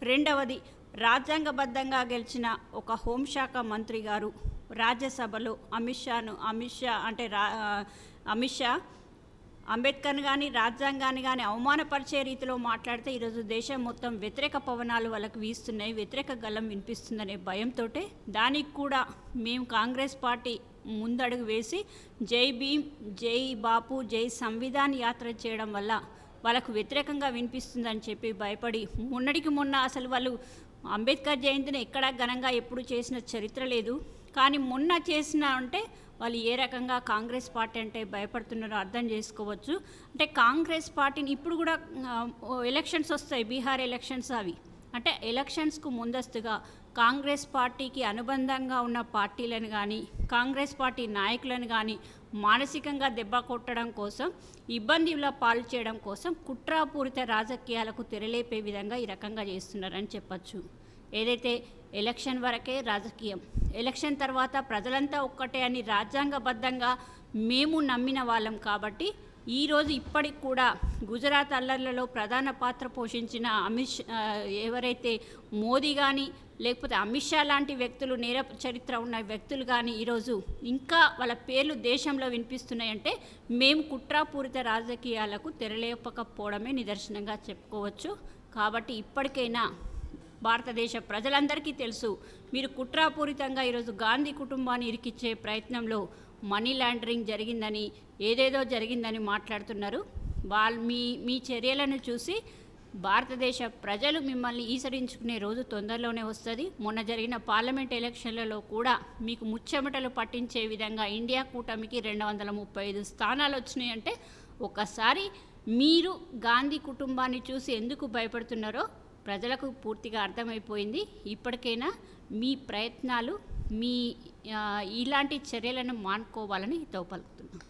రెండవది, రాజ్యాంగబద్ధంగా గెలిచిన ఒక హోంశాఖ మంత్రి గారు రాజ్యసభలో అమిత్ షా అంబేద్కర్ని కానీ రాజ్యాంగాన్ని కానీ అవమానపరిచే రీతిలో మాట్లాడితే ఈరోజు దేశం మొత్తం వ్యతిరేక పవనాలు వాళ్ళకు వీస్తున్నాయి, వ్యతిరేక గళం వినిపిస్తుందనే భయంతో దానికి కూడా మేము కాంగ్రెస్ పార్టీ ముందడుగు వేసి జై భీమ్, జై బాపు, జై సంవిధాన్ యాత్ర చేయడం వల్ల వాళ్ళకు వ్యతిరేకంగా వినిపిస్తుందని చెప్పి భయపడి మొన్నటికి మొన్న అసలు వాళ్ళు అంబేద్కర్ జయంతిని ఎక్కడా ఘనంగా ఎప్పుడు చేసిన చరిత్ర లేదు. కానీ మొన్న చేసిన అంటే వాళ్ళు ఏ రకంగా కాంగ్రెస్ పార్టీ అంటే భయపడుతున్నారో అర్థం చేసుకోవచ్చు. అంటే కాంగ్రెస్ పార్టీని ఇప్పుడు కూడా ఎలక్షన్స్ వస్తాయి, బీహార్ ఎలక్షన్స్. అవి అంటే ఎలక్షన్స్కు ముందస్తుగా కాంగ్రెస్ పార్టీకి అనుబంధంగా ఉన్న పార్టీలను కానీ కాంగ్రెస్ పార్టీ నాయకులను కానీ మానసికంగా దెబ్బ కొట్టడం కోసం, ఇబ్బందిలో పాలు చేయడం కోసం కుట్రాపూరిత రాజకీయాలకు తెరలేపే విధంగా ఈ రకంగా చేస్తున్నారని చెప్పచ్చు. ఏదైతే ఎలక్షన్ వరకే రాజకీయం, ఎలక్షన్ తర్వాత ప్రజలంతా ఒక్కటే అని రాజ్యాంగబద్ధంగా మేము నమ్మిన వాళ్ళం కాబట్టి ఈరోజు ఇప్పటికి కూడా గుజరాత్ అల్లర్లలో ప్రధాన పాత్ర పోషించిన ఎవరైతే మోదీ కానీ లేకపోతే అమిత్ షా లాంటి వ్యక్తులు, నేర చరిత్ర ఉన్న వ్యక్తులు కానీ ఈరోజు ఇంకా వాళ్ళ పేర్లు దేశంలో వినిపిస్తున్నాయంటే మేము కుట్రాపూరిత రాజకీయాలకు తెరలేపకపోవడమే నిదర్శనంగా చెప్పుకోవచ్చు. కాబట్టి ఇప్పటికైనా భారతదేశ ప్రజలందరికీ తెలుసు, మీరు కుట్రాపూరితంగా ఈరోజు గాంధీ కుటుంబాన్ని ఇరికిచ్చే ప్రయత్నంలో మనీ లాండరింగ్ జరిగిందని, ఏదేదో జరిగిందని మాట్లాడుతున్నారు. మీ చర్యలను చూసి భారతదేశ ప్రజలు మిమ్మల్ని ఈసరించుకునే రోజు తొందరలోనే వస్తుంది. మొన్న జరిగిన పార్లమెంట్ ఎలక్షన్లలో కూడా మీకు ముచ్చెమటలు పట్టించే విధంగా ఇండియా కూటమికి 235 స్థానాలు వచ్చినాయంటే ఒకసారి మీరు గాంధీ కుటుంబాన్ని చూసి ఎందుకు భయపడుతున్నారో ప్రజలకు పూర్తిగా అర్థమైపోయింది. ఇప్పటికైనా మీ ప్రయత్నాలు, మీ ఇలాంటి చర్యలను మానుకోవాలని హితవు పలుకుతున్నాను.